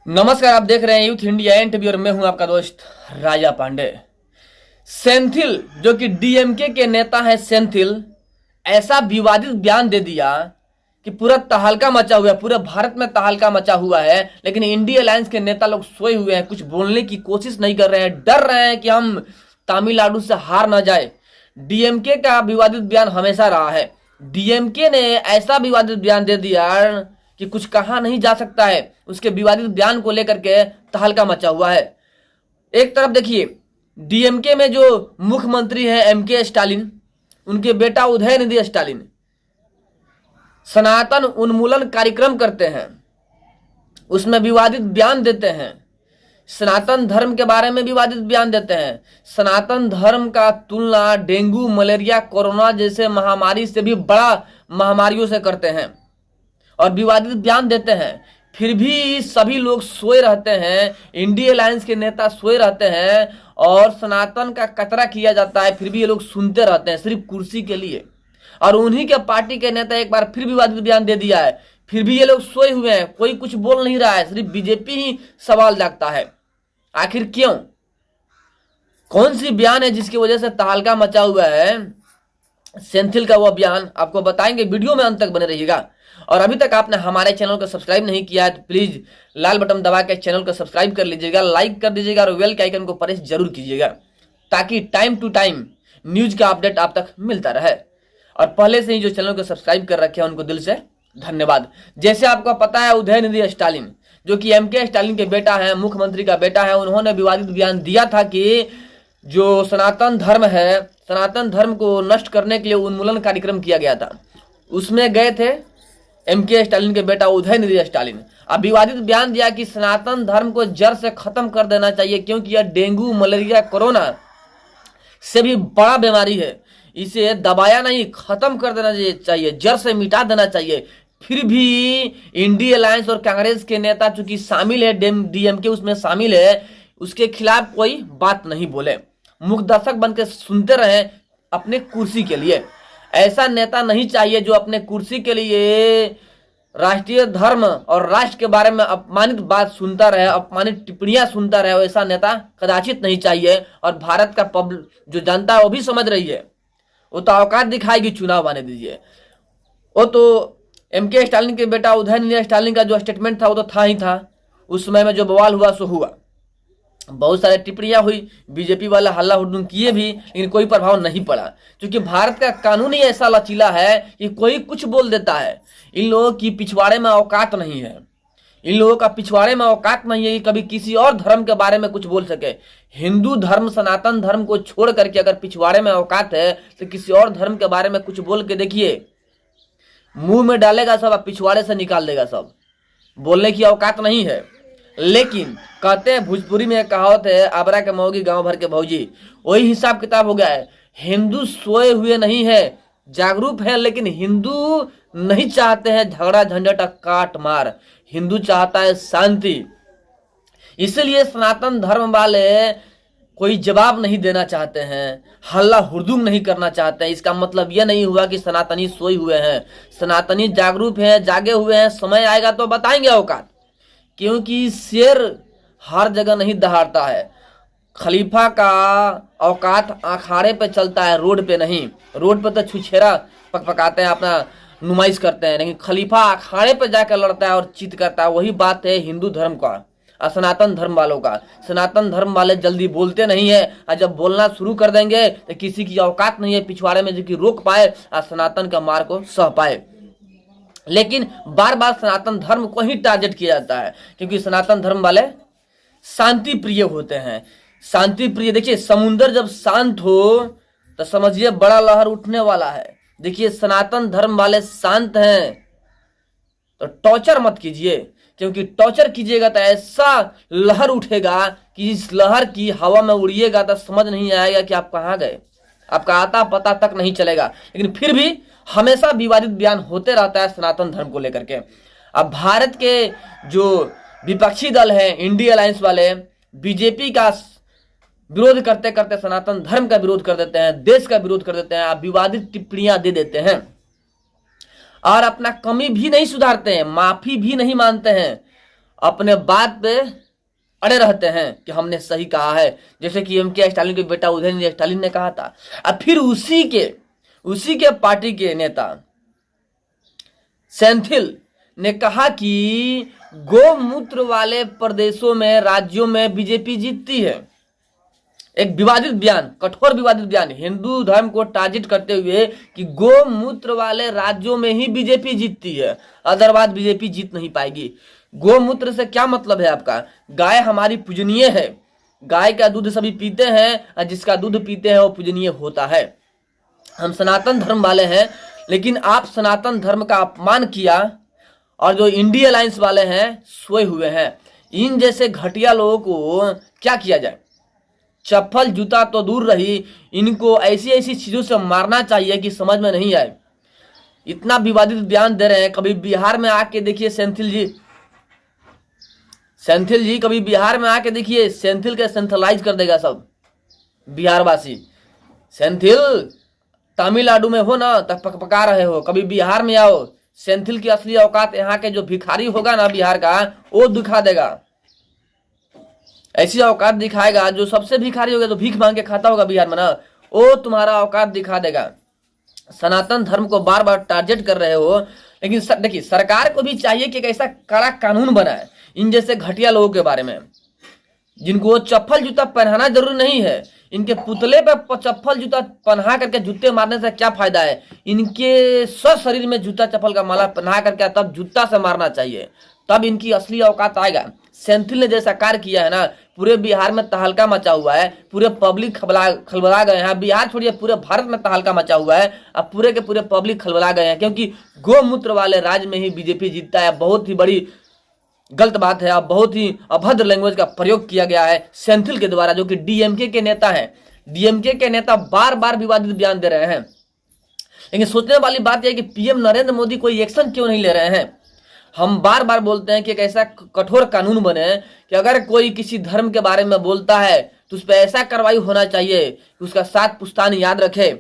नमस्कार, आप देख रहे हैं यूथ इंडिया एनटीवी और मैं हूं आपका दोस्त राजा पांडे। सेंथिल जो कि डीएमके के नेता हैं, सेंथिल ऐसा विवादित बयान दे दिया कि पूरा तहलका मचा हुआ है, पूरे भारत में तहलका मचा हुआ है। लेकिन इंडिया अलायंस के नेता लोग सोए हुए हैं, कुछ बोलने की कोशिश नहीं कर रहे हैं, डर रहे हैं कि हम तमिलनाडु से हार ना जाए। डीएमके का विवादित बयान हमेशा रहा है। डीएमके ने ऐसा विवादित बयान दे दिया कि कुछ कहा नहीं जा सकता है। उसके विवादित बयान को लेकर के तहलका मचा हुआ है। एक तरफ देखिए, डीएमके में जो मुख्यमंत्री है एमके स्टालिन, उनके बेटा उदयनिधि स्टालिन सनातन उन्मूलन कार्यक्रम करते हैं, उसमें विवादित बयान देते हैं, सनातन धर्म के बारे में विवादित बयान देते हैं। सनातन धर्म का तुलना डेंगू, मलेरिया, कोरोना जैसे महामारी से भी बड़ा महामारियों से करते हैं और विवादित बयान देते हैं। फिर भी सभी लोग सोए रहते हैं, इंडिया अलायंस के नेता सोए रहते हैं और सनातन का कतरा किया जाता है, फिर भी ये लोग सुनते रहते हैं सिर्फ कुर्सी के लिए। और उन्हीं के पार्टी के नेता एक बार फिर विवादित बयान दे दिया है, फिर भी ये लोग सोए हुए हैं, कोई कुछ बोल नहीं रहा है, सिर्फ बीजेपी ही सवाल जागता है। आखिर क्यों? कौन सी बयान है जिसकी वजह से तहलका मचा हुआ है? सेंथिल का वो बयान आपको बताएंगे, वीडियो में अंत तक बने रहिएगा। और अभी तक आपने हमारे चैनल को सब्सक्राइब नहीं किया है तो प्लीज लाल बटन दबा के चैनल को सब्सक्राइब कर लीजिएगा, लाइक कर दीजिएगा और बेल के आइकन को प्रेस जरूर कीजिएगा, ताकि टाइम टू टाइम न्यूज का अपडेट आप तक मिलता रहे। और पहले से ही जो चैनल को सब्सक्राइब कर रखे हैं उनको दिल से धन्यवाद। जैसे आपको पता है, उदयनिधि स्टालिन जो कि एमके स्टालिन के बेटा है, मुख्यमंत्री का बेटा है, उन्होंने विवादित बयान दिया था कि जो सनातन धर्म है, सनातन धर्म को नष्ट करने के लिए उन्मूलन कार्यक्रम किया गया था, उसमें गए थे एमके स्टालिन के बेटा उदयनिधि स्टालिन। अब विवादित बयान दिया कि सनातन धर्म को जड़ से खत्म कर देना चाहिए, क्योंकि यह डेंगू, मलेरिया, कोरोना से भी बड़ा बीमारी है, इसे दबाया नहीं, खत्म कर देना चाहिए, जड़ से मिटा देना चाहिए। फिर भी इंडिया अलायंस और कांग्रेस के नेता चूंकि शामिल है, डीएमके उसमें शामिल है, उसके खिलाफ कोई बात नहीं बोले, मुख्य दर्शक बनकर सुनते रहे अपने कुर्सी के लिए। ऐसा नेता नहीं चाहिए जो अपने कुर्सी के लिए राष्ट्रीय धर्म और राष्ट्र के बारे में अपमानित बात सुनता रहे, अपमानित टिप्पणियां सुनता रहे। ऐसा नेता कदाचित नहीं चाहिए। और भारत का पब्लिक जो जनता है वो भी समझ रही है, वो तो औकात दिखाएगी, चुनाव आने दीजिए। वो तो एमके स्टालिन के बेटा उदयनिधि स्टालिन का जो स्टेटमेंट था वो तो था ही था। उस समय में जो बवाल हुआ सो हुआ, बहुत सारे टिप्पणियां हुई, बीजेपी वाला हल्ला हुड्डुम किए भी, लेकिन कोई प्रभाव नहीं पड़ा, क्योंकि भारत का कानून ही ऐसा लचीला है कि कोई कुछ बोल देता है। इन लोगों की पिछवाड़े में औकात नहीं है, इन लोगों का पिछवाड़े में औकात नहीं है कि कभी किसी और धर्म के बारे में कुछ बोल सके। हिंदू धर्म, सनातन धर्म को छोड़ करके अगर पिछवाड़े में औकात है तो किसी और धर्म के बारे में कुछ बोल के देखिए, मुंह में डालेगा सब, पिछवाड़े से निकाल देगा सब। बोलने की औकात नहीं है। लेकिन कहते हैं, भोजपुरी में कहावत है, आबरा के मौगी गांव भर के भौजी, वही हिसाब किताब हो गया है। हिंदू सोए हुए नहीं है, जागरूक है, लेकिन हिंदू नहीं चाहते हैं झगड़ा झंझट काट मार, हिंदू चाहता है शांति। इसलिए सनातन धर्म वाले कोई जवाब नहीं देना चाहते हैं, हल्ला हुड़दुम नहीं करना चाहते हैं। इसका मतलब यह नहीं हुआ कि सनातनी सोए हुए हैं, सनातनी जागरूक हैं, जागे हुए हैं। समय आएगा तो बताएंगे औकात, क्योंकि शेर हर जगह नहीं दहाड़ता है। खलीफा का औकात अखाड़े पे चलता है, रोड पे नहीं। रोड पे तो छुछेरा पकपकाते हैं, अपना नुमाइश करते हैं, लेकिन खलीफा अखाड़े पे जाकर लड़ता है और चित करता है। वही बात है हिंदू धर्म का और सनातन धर्म वालों का। सनातन धर्म वाले जल्दी बोलते नहीं है, और जब बोलना शुरू कर देंगे तो किसी की औकात नहीं है पिछवाड़े में जो कि रोक पाए और सनातन का मार को सह पाए। लेकिन बार बार सनातन धर्म को ही टारगेट किया जाता है, क्योंकि सनातन धर्म वाले शांति प्रिय होते हैं। शांति प्रिय, देखिए समुंदर जब शांत हो तो समझिए बड़ा लहर उठने वाला है। देखिए सनातन धर्म वाले शांत हैं, तो टॉर्चर मत कीजिए, क्योंकि टॉर्चर कीजिएगा तो ऐसा लहर उठेगा कि इस लहर की हवा में उड़िएगा तो समझ नहीं आएगा कि आप कहाँ गए, आपका आता पता तक नहीं चलेगा। लेकिन फिर भी हमेशा विवादित बयान होते रहता है सनातन धर्म को लेकर के। अब भारत के जो विपक्षी दल है, इंडिया अलायंस वाले, बीजेपी का विरोध करते करते सनातन धर्म का विरोध कर देते हैं, देश का विरोध कर देते हैं, अब विवादित टिप्पणियां दे देते हैं और अपना कमी भी नहीं सुधारते हैं, माफी भी नहीं मानते हैं अपने बात पे अड़े रहते हैं कि हमने सही कहा है, जैसे कि एम.के. स्टालिन के बेटा उदयनिधि स्टालिन ने कहा था। अब फिर उसी के पार्टी के नेता सेंथिल ने कहा कि गोमूत्र वाले प्रदेशों में, राज्यों में बीजेपी जीतती है। एक विवादित बयान, कठोर विवादित बयान, हिंदू धर्म को टारगेट करते हुए कि गोमूत्र वाले राज्यों में ही बीजेपी जीतती है, अदरवाइज बीजेपी जीत नहीं पाएगी। गोमूत्र से क्या मतलब है आपका? गाय हमारी पूजनीय है, गाय का दूध सभी पीते हैं और जिसका दूध पीते हैं वो पूजनीय होता है। हम सनातन धर्म वाले हैं, लेकिन आप सनातन धर्म का अपमान किया और जो इंडिया अलायंस वाले हैं सोए हुए हैं। इन जैसे घटिया लोगों को क्या किया जाए? चप्पल जूता तो दूर रही, इनको ऐसी ऐसी चीजों से मारना चाहिए कि समझ में नहीं आए। इतना विवादित बयान दे रहे हैं। कभी बिहार में आके देखिए सेंथिल जी कभी बिहार में आके देखिए, सेंथिल के सेंथलाइज कर देगा सब बिहारवासी। सेंथिल तमिलनाडु में हो ना तब पका रहे हो, कभी बिहार में आओ, सेंथिल की असली औकात यहाँ के जो भिखारी होगा ना बिहार का, वो दिखा देगा। ऐसी औकात दिखाएगा जो सबसे भिखारी होगा, तो भीख मांग के खाता होगा बिहार में ना, वो तुम्हारा औकात दिखा देगा। सनातन धर्म को बार बार टारगेट कर रहे हो, लेकिन देखिए सरकार को भी चाहिए कि एक ऐसा कड़ा कानून बनाए इन जैसे घटिया लोगों के बारे में, जिनको चप्पल जूता पहनाना जरूरी नहीं है। इनके पुतले पे चप्पल जूता पहना करके जूते मारने से क्या फायदा है? इनके सब शरीर में जूता चप्पल का माला पहना करके तब जूता से मारना चाहिए, तब इनकी असली औकात आएगा। सेंथिल ने जैसा कार्य किया है ना, पूरे बिहार में तहलका मचा हुआ है, पूरे पब्लिक खलबला गए हैं। बिहार छोड़िए, पूरे भारत में तहलका मचा हुआ है। अब पूरे के पूरे पब्लिक खलबला गए हैं, क्योंकि गोमूत्र वाले राज्य में ही बीजेपी जीतता है। बहुत ही बड़ी गलत बात है। अब बहुत ही अभद्र लैंग्वेज का प्रयोग किया गया है सेंथिल के द्वारा, जो कि डीएमके के नेता हैं। डीएमके के नेता बार बार विवादित बयान दे रहे हैं, लेकिन सोचने वाली बात यह है कि पीएम नरेंद्र मोदी कोई एक्शन क्यों नहीं ले रहे हैं। हम बार बार बोलते हैं कि एक ऐसा कठोर कानून बने कि अगर कोई किसी धर्म के बारे में बोलता है तो उस पर ऐसा कार्रवाई होना चाहिए कि उसका 7 पुश्तान याद रखे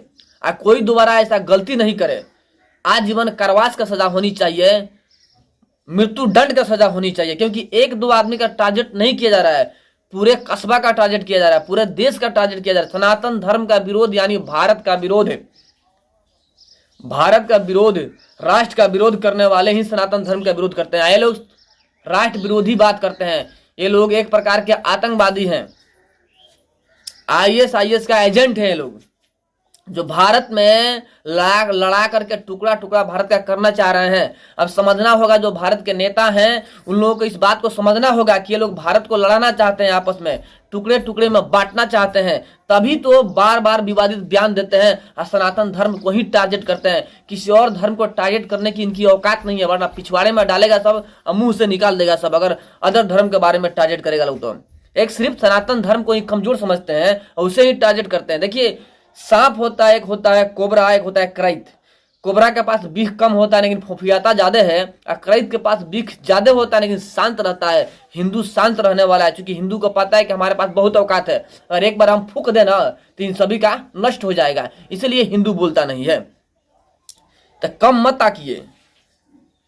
और कोई दोबारा ऐसा गलती नहीं करे। आजीवन कारावास का सजा होनी चाहिए, मृत्यु दंड का सजा होनी चाहिए, क्योंकि 1-2 आदमी का टारगेट नहीं किया जा रहा है, पूरे कस्बा का टारगेट किया जा रहा है, पूरे देश का टारगेट किया जा रहा है। सनातन धर्म का विरोध यानी भारत का विरोध है। भारत का विरोध, राष्ट्र का विरोध करने वाले ही सनातन धर्म का विरोध करते हैं। ये लोग राष्ट्र विरोधी बात करते हैं। ये लोग एक प्रकार के आतंकवादी हैं, IS का एजेंट है। ये लोग जो भारत में लड़ा करके टुकड़ा टुकड़ा भारत का करना चाह रहे हैं। अब समझना होगा, जो भारत के नेता हैं उन लोगों को इस बात को समझना होगा कि ये लोग भारत को लड़ाना चाहते हैं, आपस में टुकड़े टुकड़े में बांटना चाहते हैं, तभी तो बार बार विवादित बयान देते हैं और सनातन धर्म को ही टारगेट करते हैं। किसी और धर्म को टारगेट करने की इनकी औकात नहीं है, वरना पिछवाड़े में डालेगा सब और मुंह से निकाल देगा सब, अगर अदर धर्म के बारे में टारगेट करेगा लोग तो। एक सिर्फ सनातन धर्म को ही कमजोर समझते हैं और उसे ही टारगेट करते हैं। देखिए, सांप होता है, एक होता है कोबरा, एक होता है करैत। कोबरा के पास बिख कम होता है लेकिन फुफियाता ज्यादा है, और करैत के पास बिख ज्यादा होता है लेकिन शांत रहता है। हिंदू शांत रहने वाला है, क्योंकि हिंदू को पता है कि हमारे पास बहुत औकात है, और एक बार हम फूक देना तो इन सभी का नष्ट हो जाएगा, इसलिए हिंदू बोलता नहीं है। तो कम मत ताकिए,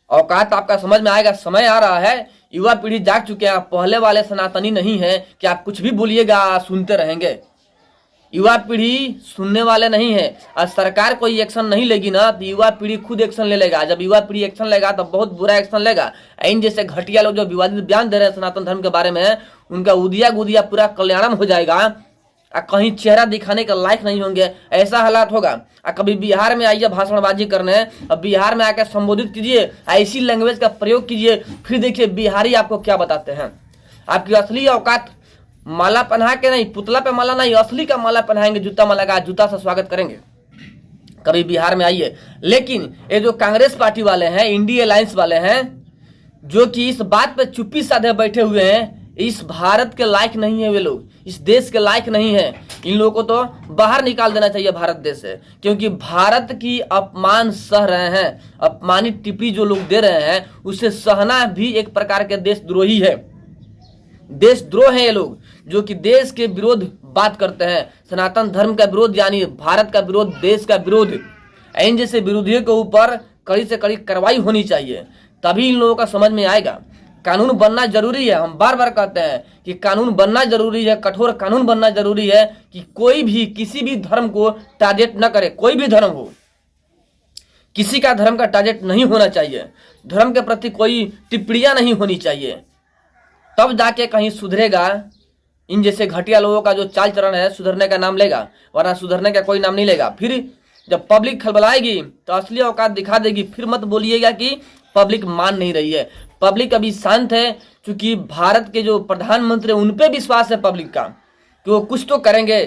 औकात आपका समझ में आएगा। समय आ रहा है, युवा पीढ़ी जाग चुके हैं। आप पहले वाले सनातनी नहीं है कि आप कुछ भी बोलिएगा सुनते रहेंगे। युवा पीढ़ी सुनने वाले नहीं है, और सरकार कोई एक्शन नहीं लेगी ना तो युवा पीढ़ी खुद एक्शन ले लेगा। जब युवा पीढ़ी एक्शन लेगा तो बहुत बुरा एक्शन लेगा। इन जैसे घटिया लोग जो विवादित बयान दे रहे हैं सनातन धर्म के बारे में, उनका उदिया गुदिया पूरा कल्याणम हो जाएगा, और कहीं चेहरा दिखाने का लायक नहीं होंगे, ऐसा हालात होगा। और कभी बिहार में आइए भाषणबाजी करने, और बिहार में आकर संबोधित कीजिए, ऐसी लैंग्वेज का प्रयोग कीजिए, फिर देखिए बिहारी आपको क्या बताते हैं। आपकी असली औकात माला पहना के नहीं, पुतला पे माला नहीं, असली का माला पहनाएंगे, जूता माला का जूता से स्वागत करेंगे। कभी बिहार में आइए। लेकिन ये जो कांग्रेस पार्टी वाले हैं, इंडिया अलायंस वाले हैं, जो कि इस बात पे चुप्पी साधे बैठे हुए हैं, इस भारत के लायक नहीं है। वे लोग इस देश के लायक नहीं है। इन लोगों को तो बाहर निकाल देना चाहिए भारत देश से, क्योंकि भारत की अपमान सह रहे हैं। अपमानित टिप्पणी जो लोग दे रहे हैं, उसे सहना भी एक प्रकार के देशद्रोही है। देशद्रोह है ये लोग, जो कि देश के विरोध बात करते हैं। सनातन धर्म का विरोध यानी भारत का विरोध, देश का विरोध। इन जैसे विरोधियों के ऊपर कड़ी से कड़ी कार्रवाई होनी चाहिए, तभी इन लोगों का समझ में आएगा। कानून बनना जरूरी है। हम बार बार कहते हैं कि कानून बनना जरूरी है, कठोर कानून बनना जरूरी है कि कोई भी किसी भी धर्म को टारगेट न करे। कोई भी धर्म हो, किसी का धर्म का टारगेट नहीं होना चाहिए। धर्म के प्रति कोई टिप्पणियां नहीं होनी चाहिए, तब जाके कहीं सुधरेगा। इन जैसे घटिया लोगों का जो चाल चलन है सुधरने का नाम लेगा, वरना सुधरने का कोई नाम नहीं लेगा। फिर जब पब्लिक खलबलाएगी तो असली औकात दिखा देगी। फिर मत बोलिएगा कि पब्लिक मान नहीं रही है। पब्लिक अभी शांत है, क्योंकि भारत के जो प्रधानमंत्री उन पे विश्वास है पब्लिक का कि वो कुछ तो करेंगे।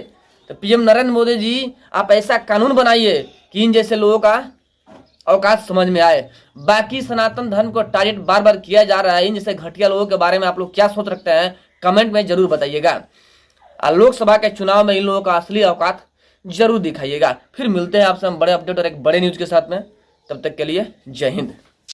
तो पीएम नरेंद्र मोदी जी, आप ऐसा कानून बनाइए कि इन जैसे लोगों का औकात समझ में आए। बाकी सनातन धर्म को टारगेट बार बार किया जा रहा है। इन जैसे घटिया लोगों के बारे में आप लोग क्या सोच रखते हैं, कमेंट में जरूर बताइएगा। लोकसभा के चुनाव में इन लोगों का असली औकात जरूर दिखाइएगा। फिर मिलते हैं आपसे हम बड़े अपडेट और एक बड़े न्यूज के साथ में। तब तक के लिए जय हिंद।